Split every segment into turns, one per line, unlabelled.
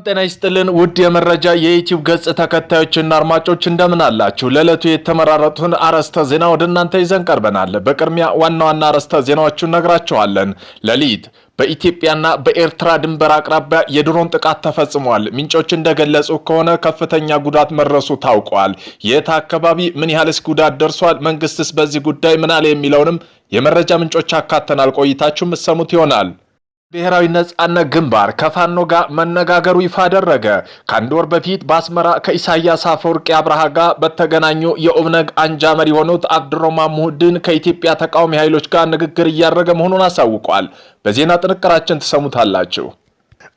ጤና ይስጥልን ውድ የመረጃ የዩቲዩብ ገጽ ተከታዮችና አድማጮች እንደምን አላችሁ? ለዕለቱ የተመራረጡን አርዕስተ ዜና ወደ እናንተ ይዘን ቀርበናል። በቅድሚያ ዋና ዋና አርዕስተ ዜናዎቹን ነግራችኋለን። ሌሊት በኢትዮጵያና በኤርትራ ድንበር አቅራቢያ የድሮን ጥቃት ተፈጽሟል። ምንጮች እንደገለጹ ከሆነ ከፍተኛ ጉዳት መድረሱ ታውቋል። የት አካባቢ ምን ያህልስ ጉዳት ደርሷል? መንግስትስ በዚህ ጉዳይ ምን አለ? የሚለውንም የመረጃ ምንጮች አካተናል። ቆይታችሁ የምትሰሙት ይሆናል። ብሔራዊ ነጻነት ግንባር ከፋኖ ጋር መነጋገሩ ይፋ አደረገ። ከአንድ ወር በፊት በአስመራ ከኢሳያስ አፈወርቂ አብርሃ ጋር በተገናኙ የኦብነግ አንጃ መሪ የሆኑት አብዱራህማን ሙህዲን ከኢትዮጵያ ተቃዋሚ ኃይሎች ጋር ንግግር እያደረገ መሆኑን አሳውቋል። በዜና ጥንቅራችን ትሰሙታላችሁ።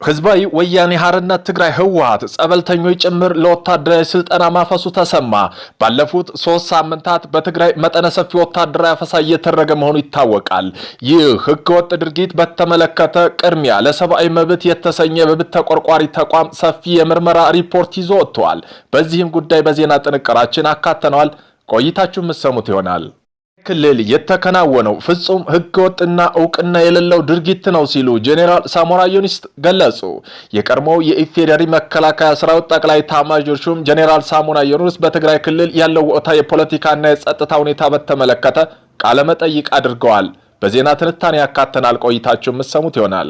ህዝባዊ ወያኔ ሓርነት ትግራይ ህወሓት ጸበልተኞች ጭምር ለወታደራዊ ስልጠና ማፈሱ ተሰማ። ባለፉት 3 ሳምንታት በትግራይ መጠነ ሰፊ ወታደራዊ አፈሳ እየተደረገ መሆኑ ይታወቃል። ይህ ህገወጥ ድርጊት በተመለከተ ቅድሚያ ለሰብአዊ መብት የተሰኘ መብት ተቆርቋሪ ተቋም ሰፊ የምርመራ ሪፖርት ይዞ ወጥቷል። በዚህም ጉዳይ በዜና ጥንቅራችን አካተነዋል። ቆይታችሁ የምትሰሙት ይሆናል። ክልል የተከናወነው ፍጹም ህገወጥና እውቅና የሌለው ድርጊት ነው ሲሉ ጄኔራል ሳሞራ ዩኑስ ገለጹ። የቀድሞው የኢፌዴሪ መከላከያ ሰራዊት ጠቅላይ ኤታማዦር ሹም ጄኔራል ሳሞራ ዩኑስ በትግራይ ክልል ያለው ወቅታዊ የፖለቲካና የጸጥታ ሁኔታ በተመለከተ ቃለ መጠይቅ አድርገዋል። በዜና ትንታኔ ያካተናል። ቆይታችሁ የምትሰሙት ይሆናል።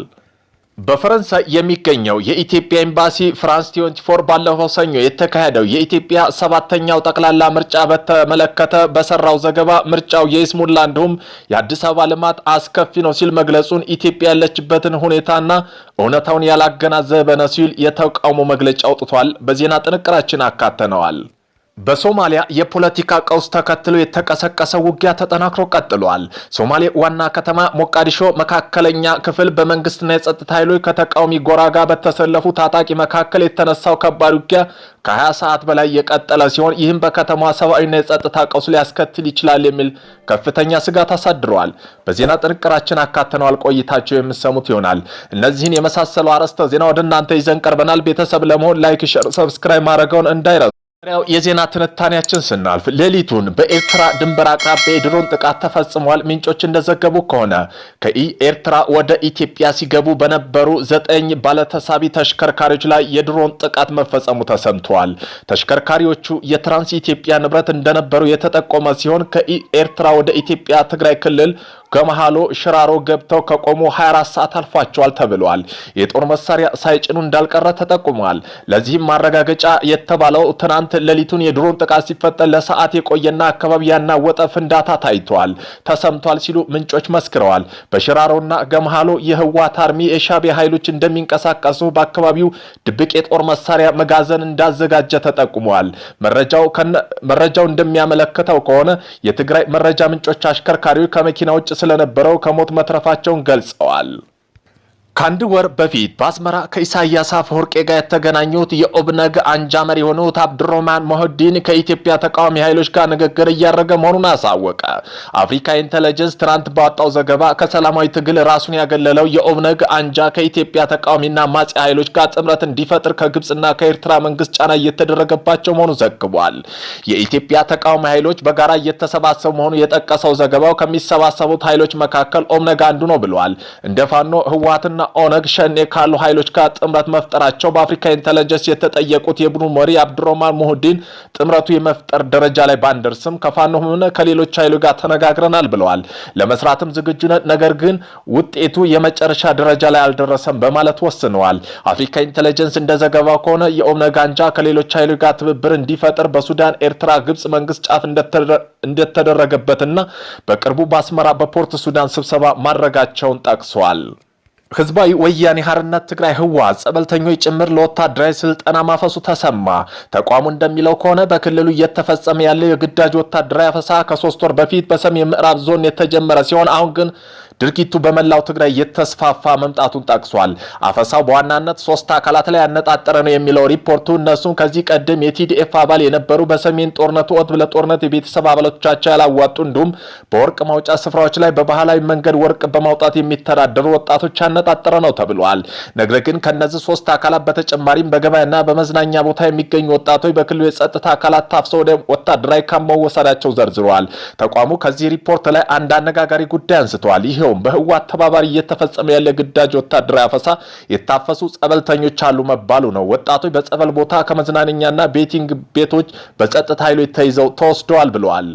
በፈረንሳይ የሚገኘው የኢትዮጵያ ኤምባሲ ፍራንስ 24 ባለፈው ሰኞ የተካሄደው የኢትዮጵያ 7ኛው ጠቅላላ ምርጫ በተመለከተ በሰራው ዘገባ ምርጫው የይስሙላ እንዲሁም የአዲስ አበባ ልማት አስከፊ ነው ሲል መግለጹን ኢትዮጵያ ያለችበትን ሁኔታና እውነታውን ያላገናዘበ ነው ሲል የተቃውሞ መግለጫ አውጥቷል። በዜና ጥንቅራችን አካተነዋል። በሶማሊያ የፖለቲካ ቀውስ ተከትሎ የተቀሰቀሰው ውጊያ ተጠናክሮ ቀጥሏል። ሶማሌ ዋና ከተማ ሞቃዲሾ መካከለኛ ክፍል በመንግስትና የጸጥታ ኃይሎች ከተቃዋሚ ጎራ ጋር በተሰለፉ ታጣቂ መካከል የተነሳው ከባድ ውጊያ ከ20 ሰዓት በላይ የቀጠለ ሲሆን ይህም በከተማዋ ሰብአዊና የጸጥታ ቀውስ ሊያስከትል ይችላል የሚል ከፍተኛ ስጋት አሳድረዋል። በዜና ጥንቅራችን አካተነዋል። ቆይታቸው የምትሰሙት ይሆናል። እነዚህን የመሳሰሉ አርዕስተ ዜና ወደ እናንተ ይዘን ቀርበናል። ቤተሰብ ለመሆን ላይክ፣ ሼር፣ ሰብስክራይብ ማድረግዎን እንዳይረሱ። የዜና ትንታኔያችን ስናልፍ ሌሊቱን በኤርትራ ድንበር አቅራቢያ የድሮን ጥቃት ተፈጽሟል። ምንጮች እንደዘገቡ ከሆነ ከኤርትራ ወደ ኢትዮጵያ ሲገቡ በነበሩ 9 ባለተሳቢ ተሽከርካሪዎች ላይ የድሮን ጥቃት መፈጸሙ ተሰምቷል። ተሽከርካሪዎቹ የትራንስ ኢትዮጵያ ንብረት እንደነበሩ የተጠቆመ ሲሆን ከኤርትራ ወደ ኢትዮጵያ ትግራይ ክልል ገመሃሎ ሽራሮ ገብተው ከቆሙ 24 ሰዓት አልፏቸዋል ተብሏል። የጦር መሳሪያ ሳይጭኑ እንዳልቀረ ተጠቁሟል። ለዚህም ማረጋገጫ የተባለው ትናንት ሌሊቱን የድሮን ጥቃት ሲፈጠር ለሰዓት የቆየና አካባቢ ያናወጠ ፍንዳታ ታይቷል ተሰምቷል ሲሉ ምንጮች መስክረዋል። በሽራሮና ገመሃሎ የህወሓት አርሚ የሻዕቢያ ኃይሎች እንደሚንቀሳቀሱ በአካባቢው ድብቅ የጦር መሳሪያ መጋዘን እንዳዘጋጀ ተጠቁሟል። መረጃው እንደሚያመለክተው ከሆነ የትግራይ መረጃ ምንጮች አሽከርካሪው ከመኪና ውጭ ስለነበረው ከሞት መትረፋቸውን ገልጸዋል። ከአንድ ወር በፊት በአስመራ ከኢሳያስ አፈወርቂ ጋር የተገናኙት የኦብነግ አንጃ መሪ የሆኑት አብዱራህማን ሙህዲን ከኢትዮጵያ ተቃዋሚ ኃይሎች ጋር ንግግር እያደረገ መሆኑን አሳወቀ። አፍሪካ ኢንተለጀንስ ትናንት ባወጣው ዘገባ ከሰላማዊ ትግል ራሱን ያገለለው የኦብነግ አንጃ ከኢትዮጵያ ተቃዋሚና አማጺ ኃይሎች ጋር ጥምረት እንዲፈጥር ከግብጽና ከኤርትራ መንግስት ጫና እየተደረገባቸው መሆኑን ዘግቧል። የኢትዮጵያ ተቃዋሚ ኃይሎች በጋራ እየተሰባሰቡ መሆኑ የጠቀሰው ዘገባው ከሚሰባሰቡት ኃይሎች መካከል ኦብነግ አንዱ ነው ብሏል። እንደ ፋኖ ህወሓትና ኦነግ ሸኔ ካሉ ኃይሎች ጋር ጥምረት መፍጠራቸው በአፍሪካ ኢንተለጀንስ የተጠየቁት የቡድኑ መሪ አብዱራህማን ሙህዲን ጥምረቱ የመፍጠር ደረጃ ላይ ባንደርስም ከፋኖ ሆነ ከሌሎች ኃይሎች ጋር ተነጋግረናል ብለዋል። ለመስራትም ዝግጁ ነን፣ ነገር ግን ውጤቱ የመጨረሻ ደረጃ ላይ አልደረሰም በማለት ወስነዋል። አፍሪካ ኢንተለጀንስ እንደዘገባው ከሆነ የኦነግ አንጃ ከሌሎች ኃይሎች ጋር ትብብር እንዲፈጥር በሱዳን፣ ኤርትራ፣ ግብጽ መንግስት ጫፍ እንደተደረገበትና በቅርቡ በአስመራ በፖርት ሱዳን ስብሰባ ማድረጋቸውን ጠቅሷል። ህዝባዊ ወያኔ ሓርነት ትግራይ ህወሓት ጸበልተኞች ጭምር ለወታደራዊ ስልጠና ማፈሱ ተሰማ። ተቋሙ እንደሚለው ከሆነ በክልሉ እየተፈጸመ ያለው የግዳጅ ወታደራዊ አፈሳ ከ3 ወር በፊት በሰሜን ምዕራብ ዞን የተጀመረ ሲሆን አሁን ግን ድርጊቱ በመላው ትግራይ የተስፋፋ መምጣቱን ጠቅሷል። አፈሳው በዋናነት 3 አካላት ላይ ያነጣጠረ ነው የሚለው ሪፖርቱ እነሱም ከዚህ ቀደም የቲዲኤፍ አባል የነበሩ በሰሜን ጦርነቱ ወቅት ለጦርነት የቤተሰብ አባሎቻቸው ያላዋጡ እንዲሁም በወርቅ ማውጫ ስፍራዎች ላይ በባህላዊ መንገድ ወርቅ በማውጣት የሚተዳደሩ ወጣቶች ያነጣጠረ ነው ተብሏል። ነገር ግን ከነዚህ 3 አካላት በተጨማሪም በገበያና በመዝናኛ ቦታ የሚገኙ ወጣቶች በክልሉ የጸጥታ አካላት ታፍሰው ወደ ወታደራዊ ካምፕ መወሰዳቸው ዘርዝረዋል። ተቋሙ ከዚህ ሪፖርት ላይ አንድ አነጋጋሪ ጉዳይ አንስተዋል። ይሄው አክሎም በህወሓት ተባባሪ እየተፈጸመ ያለ ግዳጅ ወታደራዊ አፈሳ የታፈሱ ጸበልተኞች አሉ መባሉ ነው። ወጣቶች በጸበል ቦታ ከመዝናኛና ቤቲንግ ቤቶች በጸጥታ ኃይሎች ተይዘው ተወስደዋል ብለዋል።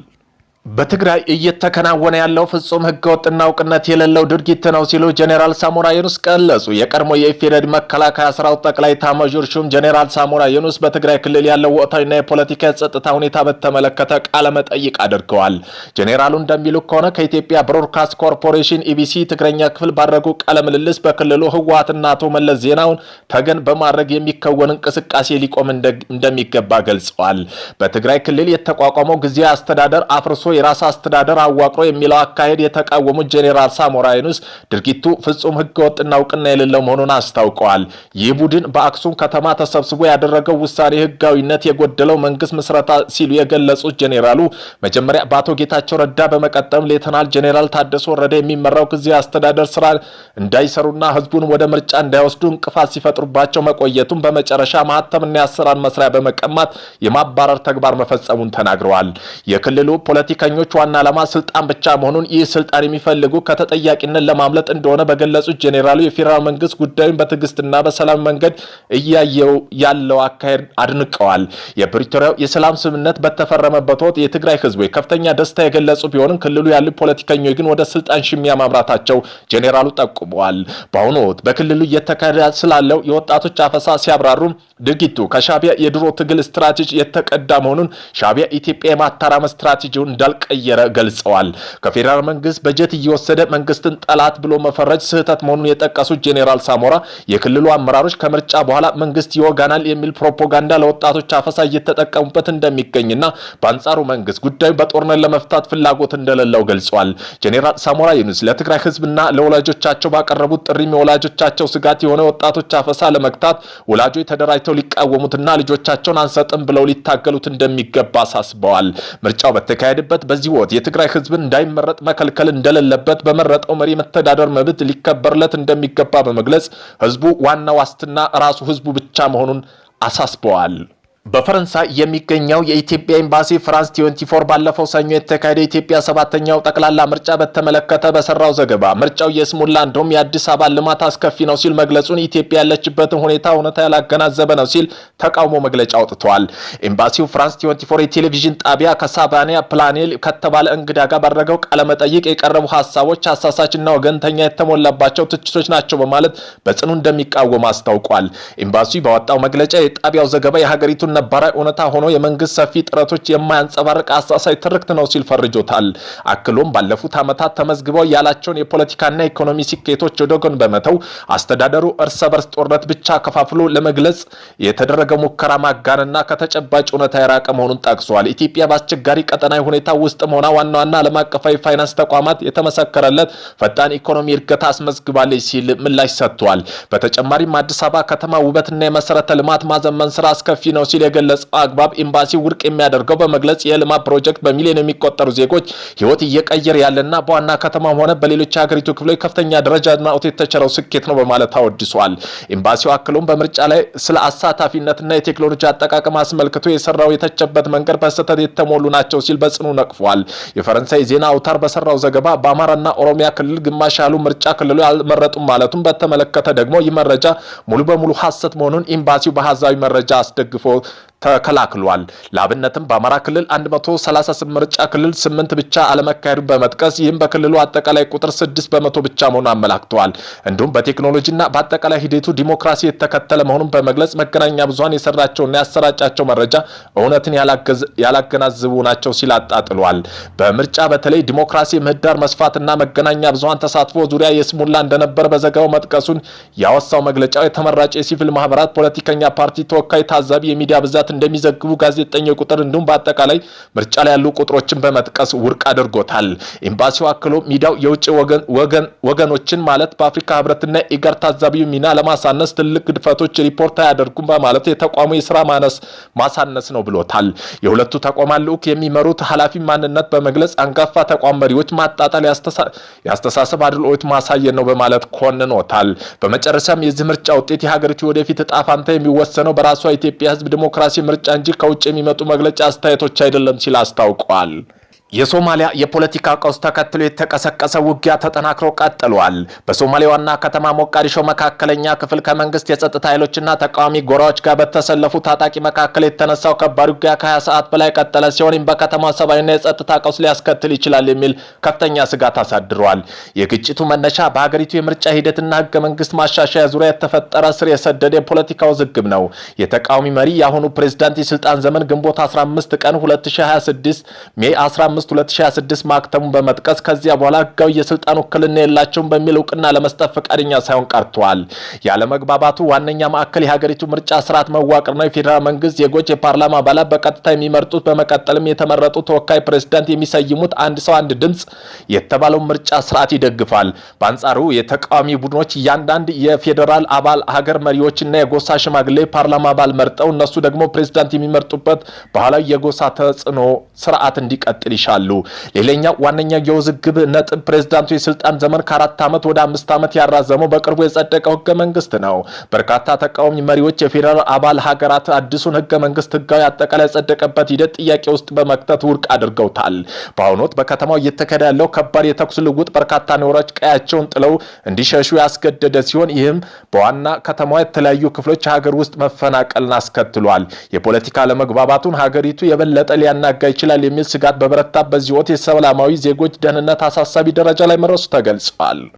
በትግራይ እየተከናወነ ያለው ፍጹም ህገወጥና እውቅነት የሌለው ድርጊት ነው ሲሉ ጀነራል ሳሞራ የኑስ ገለጹ። የቀድሞ የኢፌዴሪ መከላከያ ሰራዊት ጠቅላይ ኤታማዦር ሹም ጀነራል ሳሞራ የኑስ በትግራይ ክልል ያለው ወቅታዊና የፖለቲካ የጸጥታ ሁኔታ በተመለከተ ቃለ መጠይቅ አድርገዋል። ጀነራሉ እንደሚሉ ከሆነ ከኢትዮጵያ ብሮድካስት ኮርፖሬሽን ኢቢሲ ትግረኛ ክፍል ባደረጉ ቃለ ምልልስ በክልሉ ህወሓትና አቶ መለስ ዜናውን ተገን በማድረግ የሚከወን እንቅስቃሴ ሊቆም እንደሚገባ ገልጸዋል። በትግራይ ክልል የተቋቋመው ጊዜያዊ አስተዳደር አፍርሶ የራስ አስተዳደር አዋቅሮ የሚለው አካሄድ የተቃወሙት ጀነራል ሳሞራ የኑስ ድርጊቱ ፍጹም ህገወጥና እውቅና የሌለው መሆኑን አስታውቀዋል። ይህ ቡድን በአክሱም ከተማ ተሰብስቦ ያደረገው ውሳኔ ህጋዊነት የጎደለው መንግስት ምስረታ ሲሉ የገለጹት ጀነራሉ መጀመሪያ በአቶ ጌታቸው ረዳ በመቀጠም ሌተናል ጀነራል ታደሰ ወረደ የሚመራው ጊዜያዊ አስተዳደር ስራ እንዳይሰሩና ህዝቡን ወደ ምርጫ እንዳይወስዱ እንቅፋት ሲፈጥሩባቸው መቆየቱን በመጨረሻ ማህተምና የአሰራር መስሪያ በመቀማት የማባረር ተግባር መፈጸሙን ተናግረዋል። የክልሉ ፖለቲከኞች ዋና ዓላማ ስልጣን ብቻ መሆኑን ይህ ስልጣን የሚፈልጉ ከተጠያቂነት ለማምለጥ እንደሆነ በገለጹት ጀነራሉ የፌደራል መንግስት ጉዳዩን በትዕግስትና በሰላም መንገድ እያየው ያለው አካሄድ አድንቀዋል። የፕሪቶሪያው የሰላም ስምምነት በተፈረመበት ወቅት የትግራይ ህዝቦች ከፍተኛ ደስታ የገለጹ ቢሆንም ክልሉ ያሉ ፖለቲከኞች ግን ወደ ስልጣን ሽሚያ ማምራታቸው ጀነራሉ ጠቁመዋል። በአሁኑ ወቅት በክልሉ እየተካሄደ ስላለው የወጣቶች አፈሳ ሲያብራሩ ድርጊቱ ከሻቢያ የድሮ ትግል ስትራቴጂ የተቀዳ መሆኑን ሻቢያ ኢትዮጵያ የማታራመስ ስትራቴጂውን እንዳልቀየረ ገልጸዋል። ከፌደራል መንግስት በጀት እየወሰደ መንግስትን ጠላት ብሎ መፈረጅ ስህተት መሆኑን የጠቀሱት ጀነራል ሳሞራ የክልሉ አመራሮች ከምርጫ በኋላ መንግስት ይወጋናል የሚል ፕሮፓጋንዳ ለወጣቶች አፈሳ እየተጠቀሙበት እንደሚገኝና በአንጻሩ መንግስት ጉዳዩ በጦርነት ለመፍታት ፍላጎት እንደሌለው ገልጸዋል። ጀነራል ሳሞራ የኑስ ለትግራይ ህዝብና ለወላጆቻቸው ባቀረቡት ጥሪም የወላጆቻቸው ስጋት የሆነ ወጣቶች አፈሳ ለመግታት ወላጆች ተደራጅተው ሊቃወሙትና ልጆቻቸውን አንሰጥም ብለው ሊታገሉት እንደሚገባ አሳስበዋል። ምርጫው በተካሄደበት በዚህ ወቅት የትግራይ ህዝብን እንዳይመረጥ መከልከል እንደሌለበት በመረጠው መሪ መተዳደር መብት ሊከበርለት እንደሚገባ በመግለጽ ህዝቡ ዋና ዋስትና ራሱ ህዝቡ ብቻ መሆኑን አሳስበዋል። በፈረንሳይ የሚገኘው የኢትዮጵያ ኤምባሲ ፍራንስ 24 ባለፈው ሰኞ የተካሄደ የኢትዮጵያ 7ኛው ጠቅላላ ምርጫ በተመለከተ በሰራው ዘገባ ምርጫው የስሙላ እንደውም የአዲስ አበባ ልማት አስከፊ ነው ሲል መግለጹን ኢትዮጵያ ያለችበትን ሁኔታ እውነታ ያላገናዘበ ነው ሲል ተቃውሞ መግለጫ አውጥቷል። ኤምባሲው ፍራንስ 24 የቴሌቪዥን ጣቢያ ከሳባኒያ ፕላኔል ከተባለ እንግዳ ጋር ባደረገው ቃለ መጠይቅ የቀረቡ ሐሳቦች አሳሳችና ወገንተኛ የተሞላባቸው ትችቶች ናቸው በማለት በጽኑ እንደሚቃወም አስታውቋል። ኤምባሲው ባወጣው መግለጫ የጣቢያው ዘገባ የሀገሪቱን ነባራዊ እውነታ ሆኖ የመንግስት ሰፊ ጥረቶች የማያንጸባርቅ አሳሳይ ትርክት ነው ሲል ፈርጆታል። አክሎም ባለፉት ዓመታት ተመዝግበው ያላቸውን የፖለቲካና ኢኮኖሚ ስኬቶች ወደ ጎን በመተው አስተዳደሩ እርስ በርስ ጦርነት ብቻ ከፋፍሎ ለመግለጽ የተደረገ ሙከራ ማጋነንና ከተጨባጭ እውነታ የራቀ መሆኑን ጠቅሷል። ኢትዮጵያ በአስቸጋሪ ቀጠናዊ ሁኔታ ውስጥ መሆኗ ዋና ዋና ዓለም አቀፋዊ ፋይናንስ ተቋማት የተመሰከረለት ፈጣን ኢኮኖሚ እድገት አስመዝግባለች ሲል ምላሽ ሰጥቷል። በተጨማሪም አዲስ አበባ ከተማ ውበትና የመሰረተ ልማት ማዘመን ስራ አስከፊ ነው ሲል የገለጸው አግባብ ኤምባሲ ውድቅ የሚያደርገው በመግለጽ የልማት ፕሮጀክት በሚሊዮን የሚቆጠሩ ዜጎች ህይወት እየቀየረ ያለና በዋና ከተማም ሆነ በሌሎች ሀገሪቱ ክፍሎች ከፍተኛ ደረጃና ውጤት የተቸረው ስኬት ነው በማለት አወድሷል። ኤምባሲው አክሎም በምርጫ ላይ ስለ አሳታፊነትና የቴክኖሎጂ አጠቃቀም አስመልክቶ የሰራው የተቸበት መንገድ በስህተት የተሞሉ ናቸው ሲል በጽኑ ነቅፏል። የፈረንሳይ ዜና አውታር በሰራው ዘገባ በአማራና ኦሮሚያ ክልል ግማሽ ያሉ ምርጫ ክልሉ አልመረጡም ማለቱን በተመለከተ ደግሞ ይህ መረጃ ሙሉ በሙሉ ሐሰት መሆኑን ኤምባሲው በአሃዛዊ መረጃ አስደግፎ ተከላክሏል። ለአብነትም በአማራ ክልል 138 ምርጫ ክልል 8 ብቻ አለመካሄዱን በመጥቀስ ይህም በክልሉ አጠቃላይ ቁጥር 6% ብቻ መሆኑን አመላክተዋል። እንዲሁም በቴክኖሎጂና በአጠቃላይ ሂደቱ ዲሞክራሲ የተከተለ መሆኑን በመግለጽ መገናኛ ብዙሃን የሰራቸውና ያሰራጫቸው መረጃ እውነትን ያላገናዘቡ ናቸው ሲል አጣጥሏል። በምርጫ በተለይ ዲሞክራሲ ምህዳር መስፋትና መገናኛ ብዙሃን ተሳትፎ ዙሪያ የስሙላ እንደነበር በዘገባው መጥቀሱን ያወሳው መግለጫው የተመራጭ የሲቪል ማህበራት ፖለቲከኛ ፓርቲ ተወካይ ታዛቢ የሚዲያ ብዛት እንደሚዘግቡ ጋዜጠኞች ቁጥር እንዲሁም በአጠቃላይ ምርጫ ላይ ያሉ ቁጥሮችን በመጥቀስ ውድቅ አድርጎታል። ኤምባሲው አክሎ ሚዲያው የውጭ ወገኖችን ማለት በአፍሪካ ህብረትና ኢጋድ ታዛቢው ሚና ለማሳነስ ትልቅ ግድፈቶች ሪፖርት አያደርጉም በማለት የተቋሙ የስራ ማሳነስ ነው ብሎታል። የሁለቱ ተቋማት ልዑክ የሚመሩት ኃላፊ ማንነት በመግለጽ አንጋፋ ተቋም መሪዎች ማጣጣል ያስተሳሰብ አድልኦት ማሳየት ነው በማለት ኮንኖታል። በመጨረሻም የዚህ ምርጫ ውጤት የሀገሪቱ ወደፊት ዕጣ ፈንታ የሚወሰነው በራሷ ኢትዮጵያ ህዝብ ዲሞክራሲ ምርጫ እንጂ ከውጭ የሚመጡ መግለጫ አስተያየቶች አይደለም ሲል አስታውቋል። የሶማሊያ የፖለቲካ ቀውስ ተከትሎ የተቀሰቀሰ ውጊያ ተጠናክሮ ቀጥሏል። በሶማሊያ ዋና ከተማ ሞቃዲሾ መካከለኛ ክፍል ከመንግስት የጸጥታ ኃይሎችና ተቃዋሚ ጎራዎች ጋር በተሰለፉ ታጣቂ መካከል የተነሳው ከባድ ውጊያ ከ20 ሰዓት በላይ ቀጠለ ሲሆን በከተማው ሰብአዊና የጸጥታ ቀውስ ሊያስከትል ይችላል የሚል ከፍተኛ ስጋት አሳድሯል። የግጭቱ መነሻ በሀገሪቱ የምርጫ ሂደትና ህገ መንግስት ማሻሻያ ዙሪያ የተፈጠረ ስር የሰደደ የፖለቲካ ውዝግብ ነው። የተቃዋሚ መሪ የአሁኑ ፕሬዝዳንት የስልጣን ዘመን ግንቦት 15 ቀን 2026 ሜይ 15 2026 ማክተሙን በመጥቀስ ከዚያ በኋላ ህጋዊ የስልጣን ውክልና የላቸውም በሚል እውቅና ለመስጠት ፈቃደኛ ሳይሆን ቀርቷል። ያለመግባባቱ ዋነኛ ማዕከል የሀገሪቱ ምርጫ ስርዓት መዋቅር ነው። የፌዴራል መንግስት ዜጎች የፓርላማ አባላት በቀጥታ የሚመርጡት በመቀጠልም የተመረጡ ተወካይ ፕሬዝዳንት የሚሰይሙት አንድ ሰው አንድ ድምጽ የተባለው ምርጫ ስርዓት ይደግፋል። በአንጻሩ የተቃዋሚ ቡድኖች እያንዳንድ የፌዴራል አባል ሀገር መሪዎችና የጎሳ ሽማግሌ ፓርላማ አባል መርጠው እነሱ ደግሞ ፕሬዝዳንት የሚመርጡበት ባህላዊ የጎሳ ተጽዕኖ ስርዓት እንዲቀጥል ይሻሉ። ሌላኛው ዋነኛ የውዝግብ ነጥብ ፕሬዝዳንቱ የስልጣን ዘመን ከ4 ዓመት ወደ 5 ዓመት ያራዘመው በቅርቡ የጸደቀው ህገ መንግስት ነው። በርካታ ተቃዋሚ መሪዎች የፌዴራል አባል ሀገራት አዲሱን ህገ መንግስት ህጋዊ አጠቃላይ የጸደቀበት ሂደት ጥያቄ ውስጥ በመክተት ውድቅ አድርገውታል። በአሁኑ ወቅት በከተማው እየተካሄደ ያለው ከባድ የተኩስ ልውውጥ በርካታ ነዋሪዎች ቀያቸውን ጥለው እንዲሸሹ ያስገደደ ሲሆን ይህም በዋና ከተማዋ የተለያዩ ክፍሎች ሀገር ውስጥ መፈናቀልን አስከትሏል። የፖለቲካ አለመግባባቱን ሀገሪቱ የበለጠ ሊያናጋ ይችላል የሚል ስጋት በበረታ በዚህ ወቅት የሰላማዊ ዜጎች ደህንነት አሳሳቢ ደረጃ ላይ መድረሱ ተገልጿል።